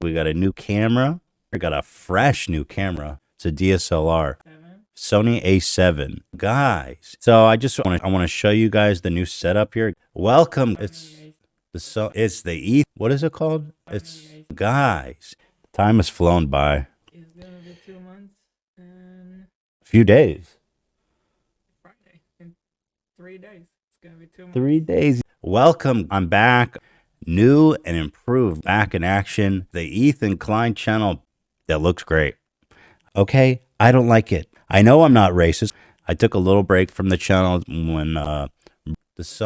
We got a new camera. We got a fresh new camera. It's a DSLR. Sony A7. Guys, so I want to show you guys the new setup here. Welcome. It's the E. What is it called? It's guys. Time has flown by. It's gonna be 2 months and A few days. Friday in 3 days. It's gonna be 2 months. 3 days. Welcome. I'm back. New and improved. Back in action. The Ethan Klein channel that looks great. Okay, I don't like it. I know I'm not racist. I took a little break from the channel when it's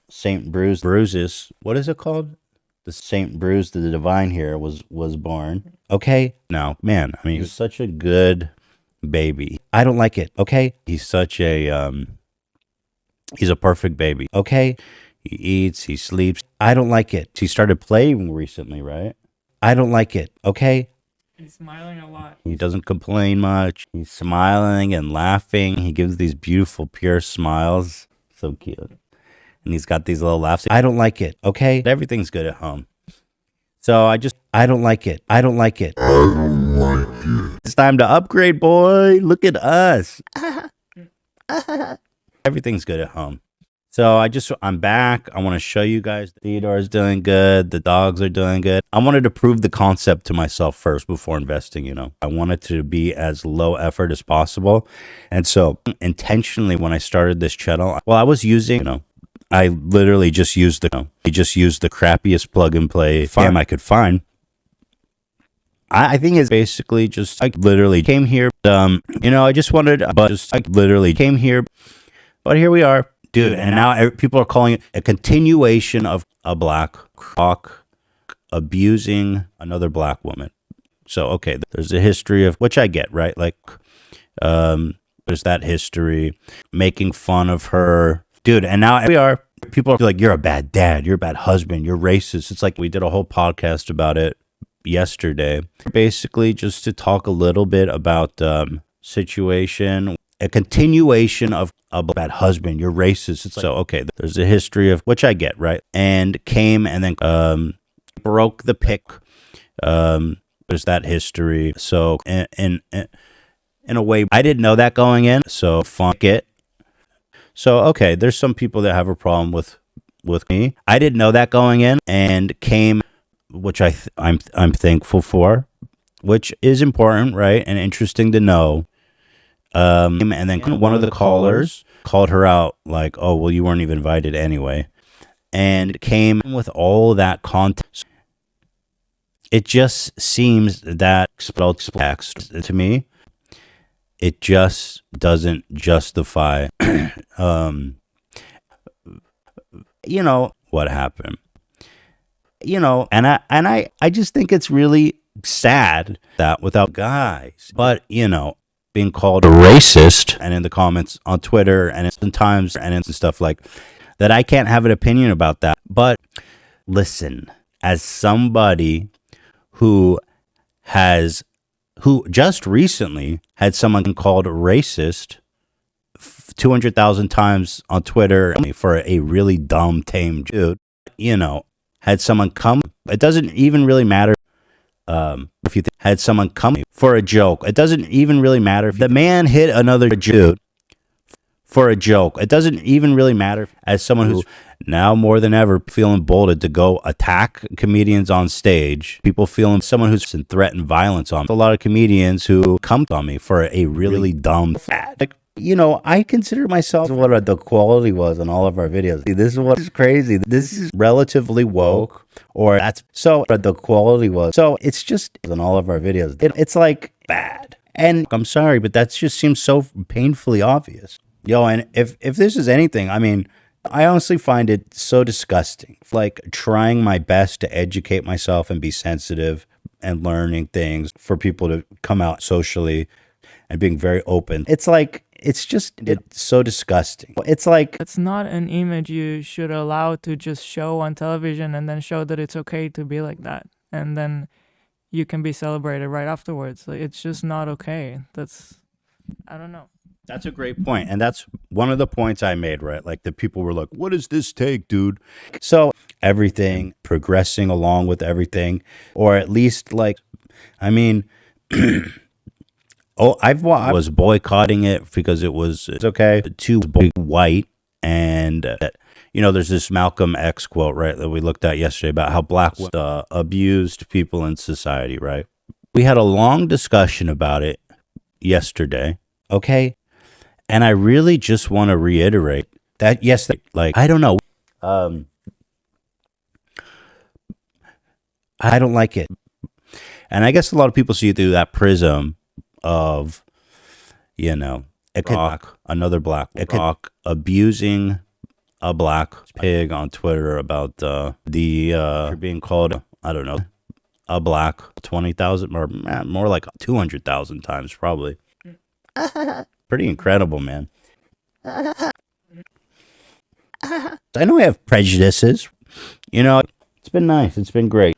Saint Bruises. What is it called? The Saint Bruce, the Divine here was born. Okay, now man, I mean he's such a good baby. I don't like it. Okay, he's such a he's a perfect baby. Okay, he eats, he sleeps. I don't like it. He started playing recently, right? I don't like it. Okay. He's smiling a lot. He doesn't complain much. He's smiling and laughing. He gives these beautiful, pure smiles. So cute. And he's got these little laughs. I don't like it. Okay. Everything's good at home. So I don't like it. I don't like it. I don't like it. It's time to upgrade, boy. Look at us. Everything's good at home. So I'm back. I want to show you guys. Theodore's doing good. The dogs are doing good. I wanted to prove the concept to myself first before investing, you know. I wanted to be as low effort as possible. And so intentionally when I started this channel, well, I was using, you know, I literally just used the crappiest plug and play cam I could find. I think it's basically just, I literally came here. You know, I just wanted, but just, I literally came here, but here we are. Dude, and now people are calling it a continuation of a black cock abusing another black woman. So, okay, there's a history of, which I get, right? Like, there's that history, making fun of her. Dude, and now people are like, you're a bad dad, you're a bad husband, you're racist. It's like we did a whole podcast about it yesterday. Basically, just to talk a little bit about situation, a continuation of a bad husband, you're racist. It's like, so, okay, there's a history of, which I get, right? And came and then broke the pick. There's that history. So in a way, I didn't know that going in, so fuck it. So, okay, there's some people that have a problem with me. I didn't know that going in and came, which I'm thankful for, which is important, right? And interesting to know. And then one of the callers called her out like, oh, well, you weren't even invited anyway. And came with all that content. It just seems that to me, it just doesn't justify, you know, what happened. You know, and I just think it's really sad that without guys, but, you know, being called a racist and in the comments on Twitter and sometimes and stuff like that, I can't have an opinion about that. But listen, as somebody who just recently had someone called racist 200,000 times on Twitter for a really dumb, tame dude, you know, had someone come, it doesn't even really matter. If you had someone come for a joke, it doesn't even really matter if the man hit another dude for a joke. It doesn't even really matter. As someone who's now more than ever feeling bolded to go attack comedians on stage, people feeling someone who's threatened violence on a lot of comedians who come on me for a really dumb fad. Like, you know, I consider myself what the quality was on all of our videos. See, this is what is crazy. This is relatively woke, or that's so the quality was. So it's just on all of our videos. It's like bad. And I'm sorry, but that just seems so painfully obvious. Yo, and if this is anything, I mean, I honestly find it so disgusting. Like trying my best to educate myself and be sensitive and learning things for people to come out socially and being very open. It's like, it's so disgusting. It's like, It's not an image you should allow to just show on television and then show that it's okay to be like that. And then you can be celebrated right afterwards. Like, it's just not okay. I don't know. That's a great point. And that's one of the points I made, right? Like the people were like, what does this take, dude? So everything progressing along with everything, or at least like, I mean, oh, I was boycotting it because it's okay. Too white. And, there's this Malcolm X quote, right, that we looked at yesterday about how black abused people in society, right? We had a long discussion about it yesterday, okay? And I really just want to reiterate that, yes, like, I don't know. I don't like it. And I guess a lot of people see it through that prism of, another black abusing a black pig on Twitter about being called, I don't know, a black 20,000 or more like 200,000 times probably. Pretty incredible, man. I know I have prejudices. It's been nice. It's been great.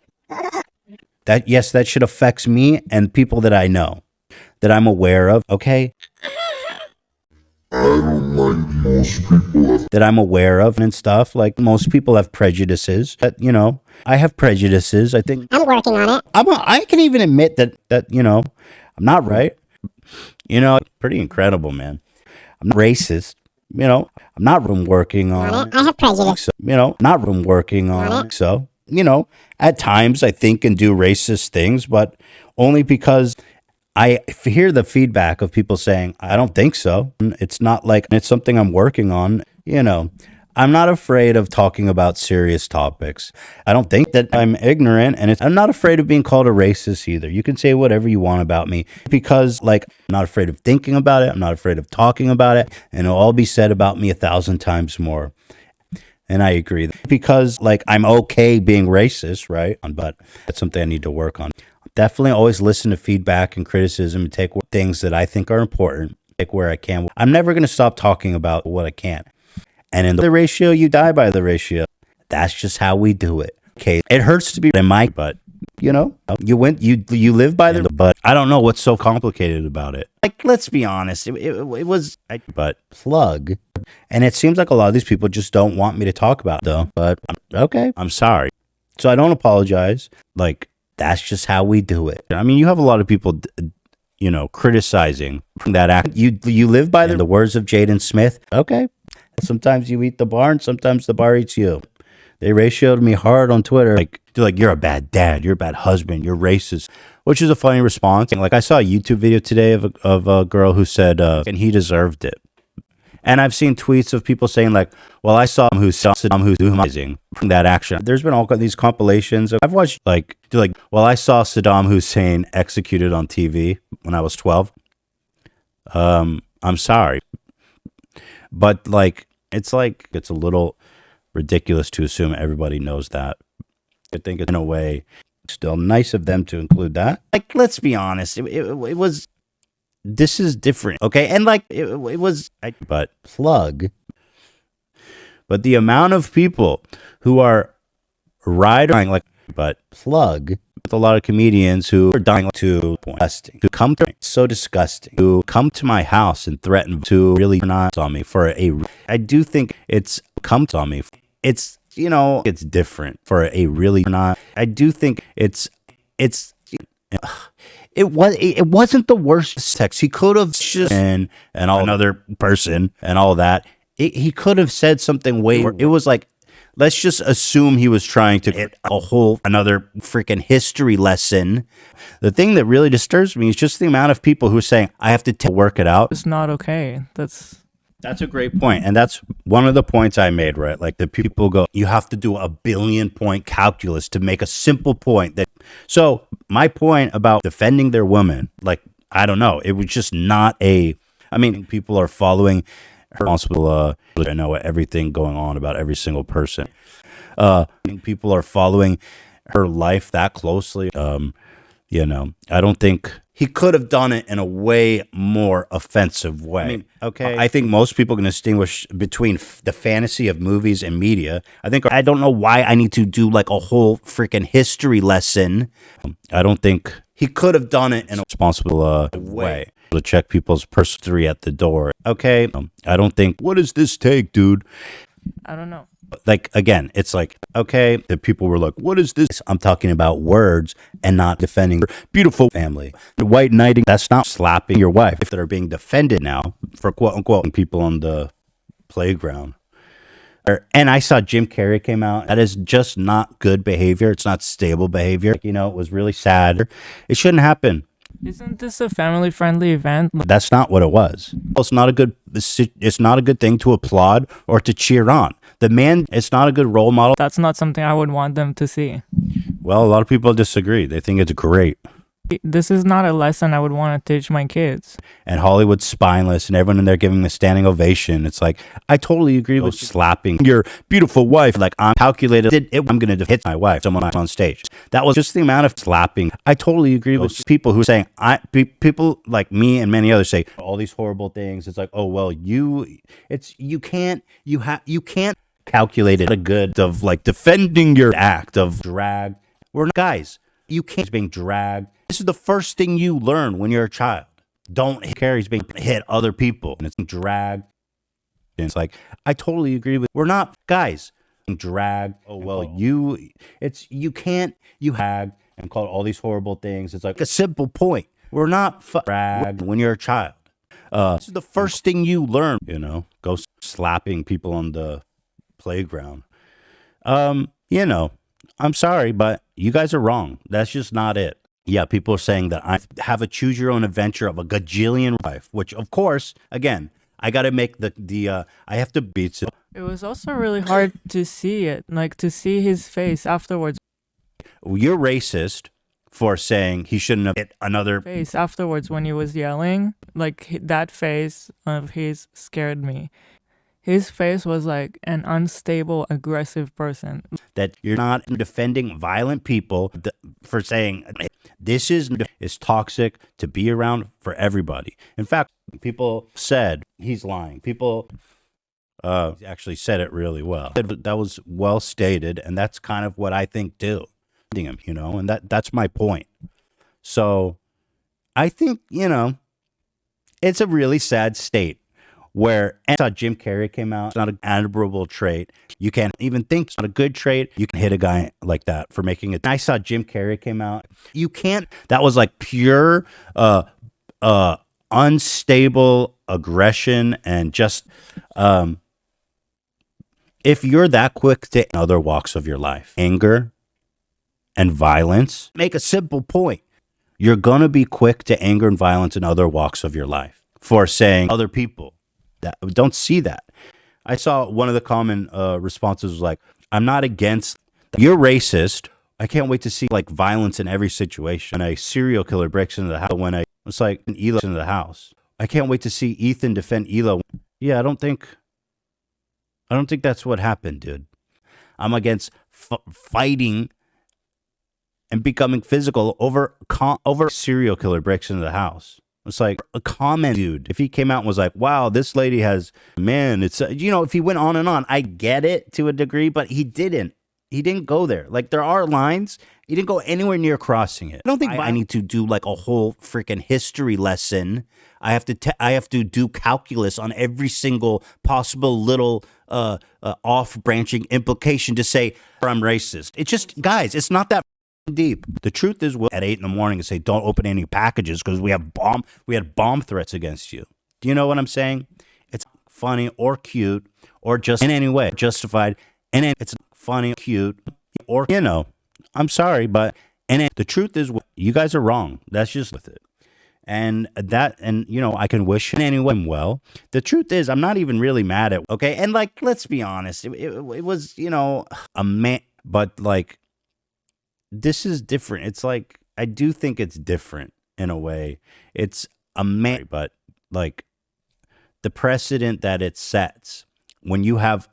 That shit affects me and people that I know, that I'm aware of, okay? I don't like most people that I'm aware of and stuff. Like most people have prejudices. That I have prejudices. I think I'm working on it. I can even admit that I'm not right. Pretty incredible, man. I'm not racist. I'm not working on it. I have prejudice. So, not working on it. So, at times I think and do racist things, but only because I hear the feedback of people saying, I don't think so. It's not like it's something I'm working on. I'm not afraid of talking about serious topics. I don't think that I'm ignorant, and I'm not afraid of being called a racist either. You can say whatever you want about me because, like, I'm not afraid of thinking about it. I'm not afraid of talking about it, and it'll all be said about me 1,000 times more. And I agree because, like, I'm okay being racist, right? But that's something I need to work on. Definitely always listen to feedback and criticism and take things that I think are important, take where I can. I'm never going to stop talking about what I can't. And in the ratio, you die by the ratio. That's just how we do it. Okay, it hurts to be in my, but you live by the. But I don't know what's so complicated about it. Like, let's be honest, it was. But plug, and it seems like a lot of these people just don't want me to talk about it, though. But okay, I'm sorry. So I don't apologize. Like that's just how we do it. I mean, you have a lot of people. Criticizing that act. You live by the words of Jaden Smith. Okay. Sometimes you eat the bar and sometimes the bar eats you. They ratioed me hard on Twitter. They're like, you're a bad dad. You're a bad husband. You're racist, which is a funny response. Like I saw a YouTube video today of a girl who said, and he deserved it. And I've seen tweets of people saying like, well, I saw him who's humanizing from that action. There's been all these compilations. I've watched well, I saw Saddam Hussein executed on TV when I was 12. I'm sorry. But it's a little ridiculous to assume everybody knows that. I think it's in a way still nice of them to include that. Like, let's be honest. It was, this is different. Okay. And it was, but plug. But the amount of people who are riding but plug. With a lot of comedians who are dying to so disgusting, who come to my house and threaten to really not on me I do think it's on me. It's, it's different for a really not. I do think it wasn't the worst text. He could have just and all another person and all that. He could have said something way. It was like, let's just assume he was trying to get another freaking history lesson. The thing that really disturbs me is just the amount of people who are saying, I have to work it out. It's not okay. That's a great point. And that's one of the points I made, right? Like the people go, you have to do a 1 billion point calculus to make a simple point. So my point about defending their women, I don't know. It was just not people are following responsible. I know everything going on about every single person. People are following her life that closely. You know, I don't think he could have done it in a way more offensive way. I mean, okay. I think most people can distinguish between the fantasy of movies and media. I don't know why I need to do like a whole freaking history lesson. I don't think he could have done it in a responsible way to check people's history at the door. Okay. I don't think, what does this take, dude? I don't know. Like, again, it's like, okay, the people were like, what is this? I'm talking about words and not defending your beautiful family. The white knighting, that's not slapping your wife that are being defended now for quote unquote people on the playground. And I saw Jim Carrey came out. That is just not good behavior. It's not stable behavior. You know, it was really sad. It shouldn't happen. Isn't this a family-friendly event? That's not what it was. It's not a good thing to applaud or to cheer on. The man, it's not a good role model. That's not something I would want them to see. Well, a lot of people disagree. They think it's great. This is not a lesson I would want to teach my kids. And Hollywood's spineless, and everyone in there giving the standing ovation. It's like, I totally agree with slapping your beautiful wife. Like, I'm calculated. I'm going to hit my wife. Someone on stage. That was just the amount of slapping. I totally agree with people who are saying, people like me and many others say all these horrible things. It's like, oh, well, you can't calculate it. A good of like defending your act of drag. We're not guys. You can't being dragged. This is the first thing you learn when you're a child. Don't carries being hit other people and it's dragged. And it's like, I totally agree with, we're not guys dragged. Oh, well, you hag and call all these horrible things. It's like a simple point. We're not dragged when you're a child. This is the first thing you learn, you know, go slapping people on the playground. You know, I'm sorry, but you guys are wrong. That's just not it. Yeah, people are saying that I have a choose your own adventure of a gajillion life, which of course, again, I got to make I have to beat it. It was also really hard to see it, like to see his face afterwards. You're racist for saying he shouldn't have hit another face afterwards when he was yelling. Like that face of his scared me. His face was like an unstable, aggressive person. That you're not defending violent people for saying this is toxic to be around for everybody. In fact, people said he's lying. People actually said it really well. That was well stated, and that's kind of what I think too. You know, and that's my point. So I think, you know, it's a really sad state. Where I saw Jim Carrey came out, it's not an admirable trait. You can't even think it's not a good trait. You can hit a guy like that for making it. I saw Jim Carrey came out. You can't, that was like pure, unstable aggression and just, if you're that quick to other walks of your life, anger and violence, make a simple point. You're going to be quick to anger and violence in other walks of your life for saying other people. That don't see that. I saw one of the common responses was like, I'm not against, you're racist. I can't wait to see like violence in every situation. When a serial killer breaks into the house, it's like an Elo into the house. I can't wait to see Ethan defend Elo. Yeah, I don't think that's what happened, dude. I'm against fighting and becoming physical over serial killer breaks into the house. It's like a comment, dude. If he came out and was like, wow, this lady has, man, it's, you know, if he went on and on, I get it to a degree, but he didn't. He didn't go there. Like, there are lines. He didn't go anywhere near crossing it. I don't think I need to do like a whole freaking history lesson. I have to do calculus on every single possible little off-branching implication to say I'm racist. It's just, guys, it's not that deep. The truth is, we'll at 8 in the morning and say, don't open any packages because we had bomb threats against you. Do you know what I'm saying? It's funny or cute or just in any way justified. And it's funny, cute, or, you know, I'm sorry, but the truth is, you guys are wrong. That's just with it. And you know, I can wish anyone well. The truth is, I'm not even really mad at, okay? And like, let's be honest, it was, you know, a man, but like, this is different. It's like, I do think it's different in a way. It's a man, but like the precedent that it sets when you have,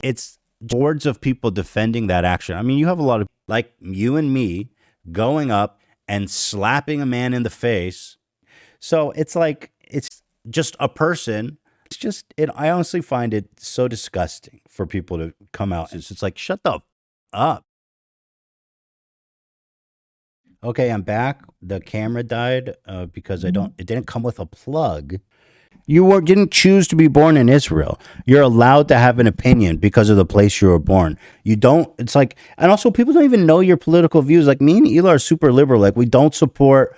it's boards of people defending that action. I mean, you have a lot of like you and me going up and slapping a man in the face. So it's like, it's just a person. It's just, I honestly find it so disgusting for people to come out. It's like, shut the up. Okay, I'm back. The camera died because it didn't come with a plug. Didn't choose to be born in Israel. You're allowed to have an opinion because of the place you were born. You don't, it's like, and also people don't even know your political views. Like me and Ela are super liberal. Like we don't support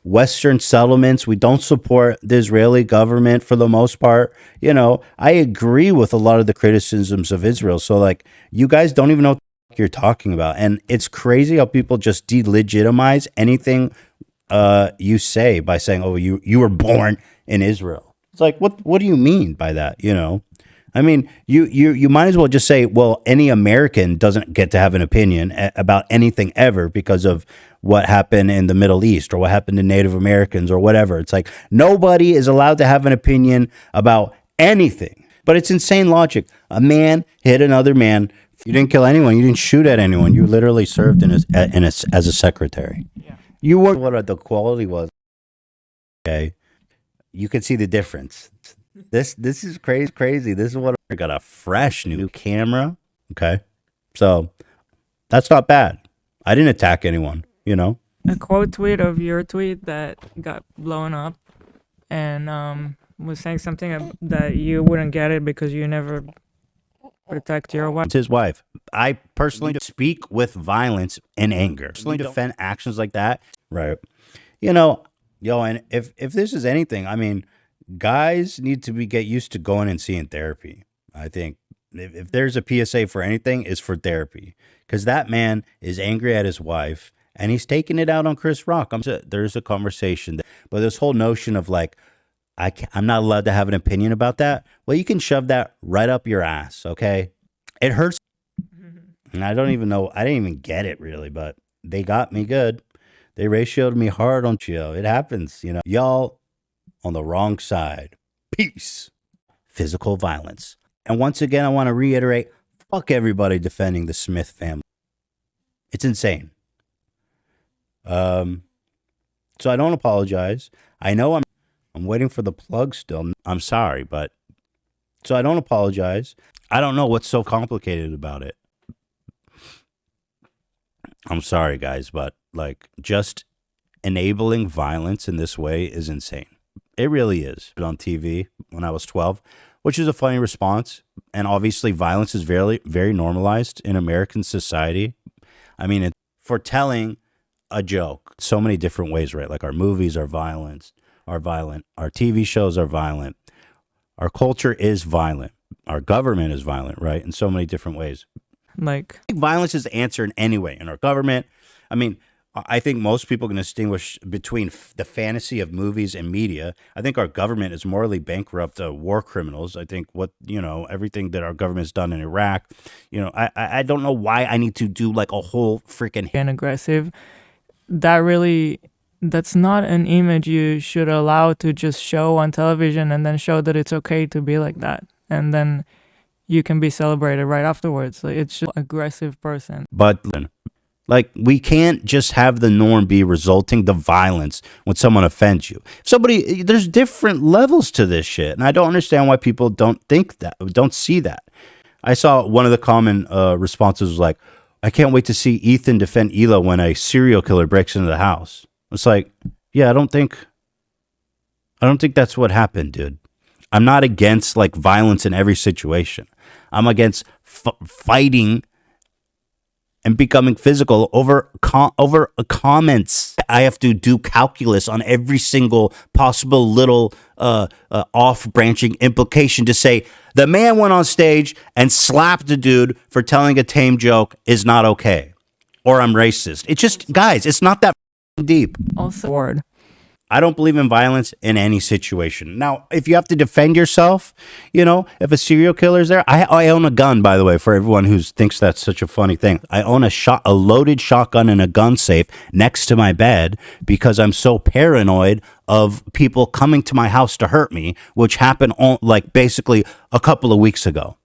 Western settlements. We don't support the Israeli government for the most part. You know, I agree with a lot of the criticisms of Israel. So like, you guys don't even know what you're talking about. And it's crazy how people just delegitimize anything you say by saying, "Oh, you were born in Israel." It's like, what do you mean by that? You know, I mean, you might as well just say, well, any American doesn't get to have an opinion about anything ever because of what happened in the Middle East or what happened to Native Americans or whatever. It's like nobody is allowed to have an opinion about anything. But it's insane logic. A man hit another man. You didn't kill anyone. You didn't shoot at anyone. You literally served as a secretary. Yeah. You were what the quality was. Okay, you could see the difference. This is crazy. This is what I got, a fresh new camera. Okay, so that's not bad. I didn't attack anyone. You know, a quote tweet of your tweet that got blown up and was saying something that you wouldn't get it because you never protect your wife. It's his wife. I personally speak with violence and anger. Personally defend actions like that. Right. You know, and if this is anything, I mean, guys need to get used to going and seeing therapy. I think if there's a PSA for anything, it's for therapy. Because that man is angry at his wife and he's taking it out on Chris Rock. There's a conversation. But this whole notion of like, I'm not allowed to have an opinion about that. Well, you can shove that right up your ass, okay? It hurts. And I don't even know. I didn't even get it really, but they got me good. They ratioed me hard on Chio. It happens, you know. Y'all on the wrong side. Peace. Physical violence. And once again, I want to reiterate, fuck everybody defending the Smith family. It's insane. So I don't apologize. I know I'm waiting for the plug still. I'm sorry, but so I don't apologize. I don't know what's so complicated about it. I'm sorry, guys, but like just enabling violence in this way is insane. It really is. On TV when I was 12, which is a funny response. And obviously violence is very, very normalized in American society. I mean, for telling a joke so many different ways, right? Like our movies are violent. Our TV shows are violent. Our culture is violent. Our government is violent, right? In so many different ways. Like violence is the answer in any way in our government. I mean, I think most people can distinguish between the fantasy of movies and media. I think our government is morally bankrupt, war criminals. I think everything that our government's done in Iraq, I don't know why I need to do like a whole freaking and aggressive. That's not an image you should allow to just show on television and then show that it's okay to be like that. And then you can be celebrated right afterwards. Like, it's just an aggressive person. But like, we can't just have the norm be resulting to violence when someone offends you. There's different levels to this shit. And I don't understand why people don't see that. I saw one of the common responses was like, I can't wait to see Ethan defend Ela when a serial killer breaks into the house. It's like, yeah, I don't think that's what happened, dude. I'm not against like violence in every situation. I'm against fighting and becoming physical over comments. I have to do calculus on every single possible little off-branching implication to say the man went on stage and slapped a dude for telling a tame joke is not okay, or I'm racist. It's just, guys, it's not that deep. Also, I don't believe in violence in any situation. Now, if you have to defend yourself, if a serial killer is there, I own a gun, by the way, for everyone who thinks that's such a funny thing. I own a loaded shotgun in a gun safe next to my bed because I'm so paranoid of people coming to my house to hurt me, which happened basically a couple of weeks ago.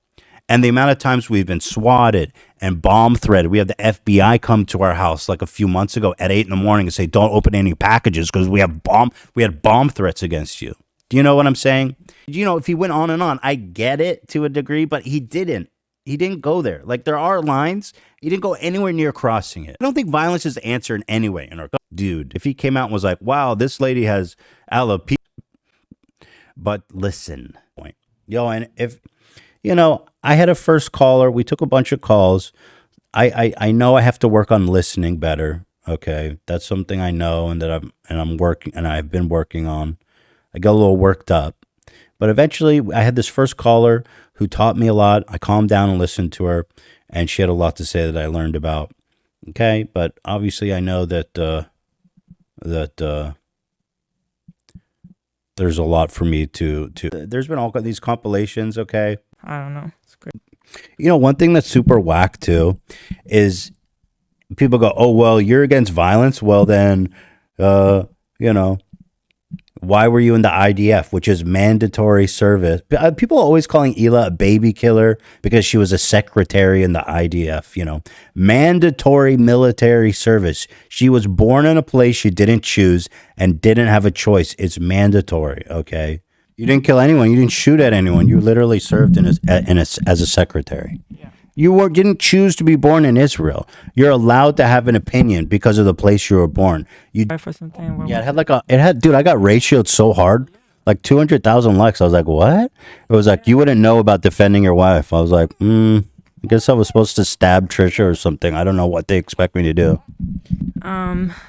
And the amount of times we've been swatted and bomb threat. We had the FBI come to our house like a few months ago at 8 in the morning and say, don't open any packages because we had bomb threats against you. Do you know what I'm saying? You know, if he went on and on, I get it to a degree, but he didn't. He didn't go there. Like, there are lines. He didn't go anywhere near crossing it. I don't think violence is the answer in any way. In our dude, if he came out and was like, wow, this lady has alopecia. But listen, yo, and if, you know, I had a first caller. We took a bunch of calls. I know I have to work on listening better. Okay, that's something I know, and that I'm working, and I've been working on. I got a little worked up, but eventually I had this first caller who taught me a lot. I calmed down and listened to her, and she had a lot to say that I learned about. Okay, but obviously I know that there's a lot for me to. There's been all these compilations. Okay, I don't know. It's great. you know, one thing that's super whack too is people go, "Oh well, you're against violence. Well then, you know." Why were you in the IDF, which is mandatory service? People are always calling Hila a baby killer because she was a secretary in the IDF, you know. Mandatory military service. She was born in a place she didn't choose and didn't have a choice. It's mandatory, okay? You didn't kill anyone. You didn't shoot at anyone. You literally served as a secretary. Yeah. You didn't choose to be born in Israel. You're allowed to have an opinion because of the place you were born. For something. Yeah, dude, I got ratioed so hard, like 200,000 likes. I was like, what? It was like, you wouldn't know about defending your wife. I was like, I guess I was supposed to stab Trisha or something. I don't know what they expect me to do.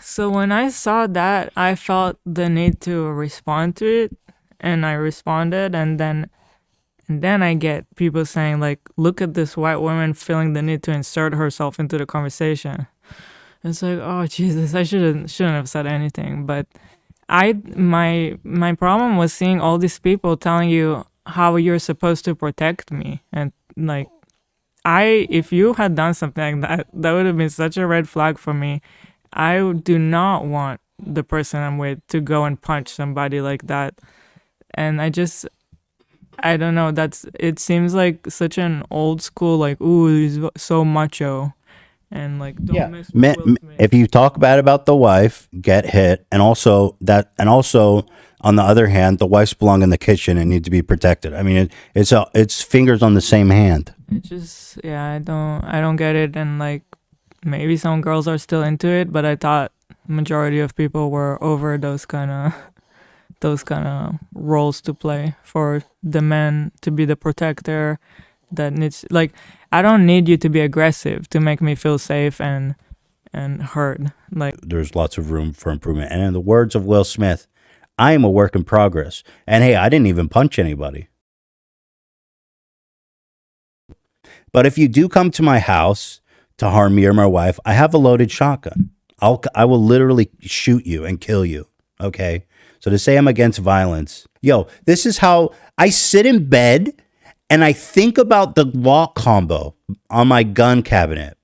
So when I saw that, I felt the need to respond to it, and I responded, and then I get people saying, like, look at this white woman feeling the need to insert herself into the conversation. It's like, oh Jesus, I shouldn't have said anything. But my problem was seeing all these people telling you how you're supposed to protect me, and like, if you had done something like that would have been such a red flag for me. I do not want the person I'm with to go and punch somebody like that, and I don't know. It seems like such an old school, like, ooh, he's so macho, and like, don't mess with Will Smith. If you talk bad about the wife, get hit, and also on the other hand, the wife's belong in the kitchen and need to be protected. I mean, it's fingers on the same hand. It just, yeah, I don't get it, and like, maybe some girls are still into it, but I thought majority of people were over those kind of roles to play, for the man to be the protector that needs, like, I don't need you to be aggressive to make me feel safe and heard. Like, there's lots of room for improvement. And in the words of Will Smith, I am a work in progress. And hey, I didn't even punch anybody. But if you do come to my house to harm me or my wife, I have a loaded shotgun. I will literally shoot you and kill you. Okay? So to say I'm against violence, yo, this is how I sit in bed and I think about the lock combo on my gun cabinet.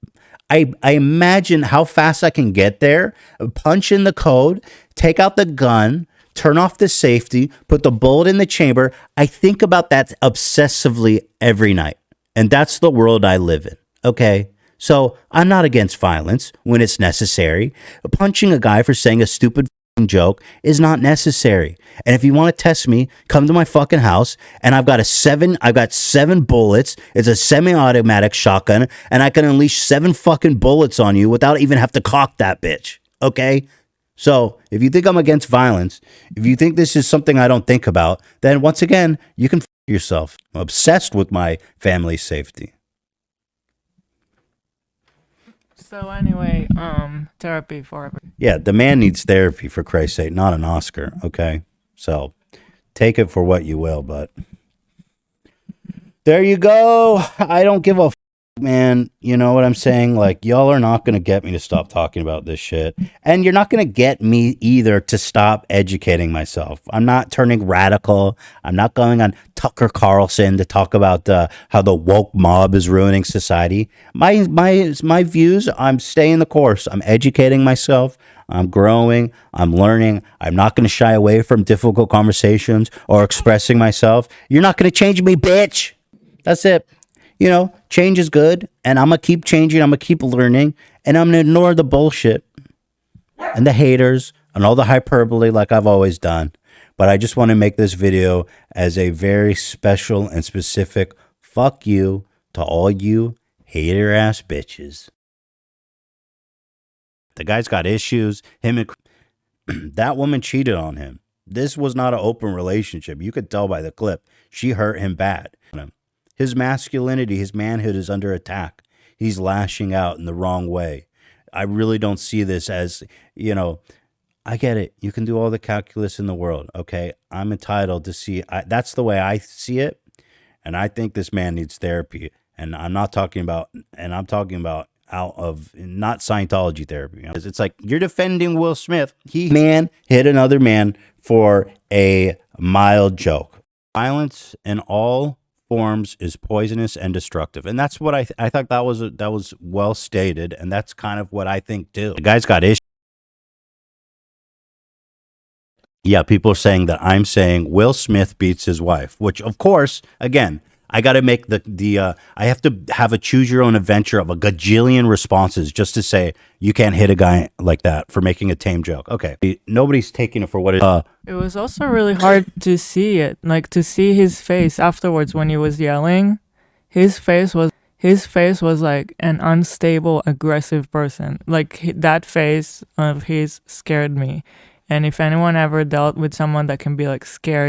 I imagine how fast I can get there, punch in the code, take out the gun, turn off the safety, put the bullet in the chamber. I think about that obsessively every night. And that's the world I live in. Okay? So I'm not against violence when it's necessary. Punching a guy for saying a stupid joke is not necessary. And if you want to test me, come to my fucking house, and I've got 7 bullets. It's a semi-automatic shotgun, and I can unleash 7 fucking bullets on you without even have to cock that bitch. Okay? So if you think I'm against violence, if you think this is something I don't think about, then once again, you can f yourself. I'm obsessed with my family's safety. so anyway, therapy forever. Yeah, the man needs therapy, for Christ's sake, not an Oscar, okay? So take it for what you will, but there you go. I don't give a man. You know what I'm saying? Like, y'all are not going to get me to stop talking about this shit. And you're not going to get me either to stop educating myself. I'm not turning radical. I'm not going on Tucker Carlson to talk about how the woke mob is ruining society. My views, I'm staying the course. I'm educating myself. I'm growing. I'm learning. I'm not going to shy away from difficult conversations or expressing myself. You're not going to change me, bitch. That's it. you know, change is good, and I'm gonna keep changing. I'm gonna keep learning, and I'm gonna ignore the bullshit and the haters and all the hyperbole like I've always done. But I just want to make this video as a very special and specific fuck you to all you hater ass bitches. The guy's got issues. Him and that woman cheated on him. This was not an open relationship. You could tell by the clip. She hurt him bad. His masculinity, his manhood is under attack. He's lashing out in the wrong way. I really don't see this as, you know, I get it. You can do all the calculus in the world. Okay. I'm entitled to see. That's the way I see it. And I think this man needs therapy. And I'm talking about out of not Scientology therapy. You know? It's like you're defending Will Smith. Man hit another man for a mild joke. Violence in all forms is poisonous and destructive, and that's what I thought that was well stated, and that's kind of what I think too. The guy's got issues. Yeah, people are saying that I'm saying Will Smith beats his wife, which of course, again, I got to make I have to have a choose your own adventure of a gajillion responses just to say you can't hit a guy like that for making a tame joke. Okay. Nobody's taking it for what it is. It was also really hard to see it, like to see his face afterwards when he was yelling. His face was like an unstable, aggressive person. Like that face of his scared me. And if anyone ever dealt with someone that can be like scary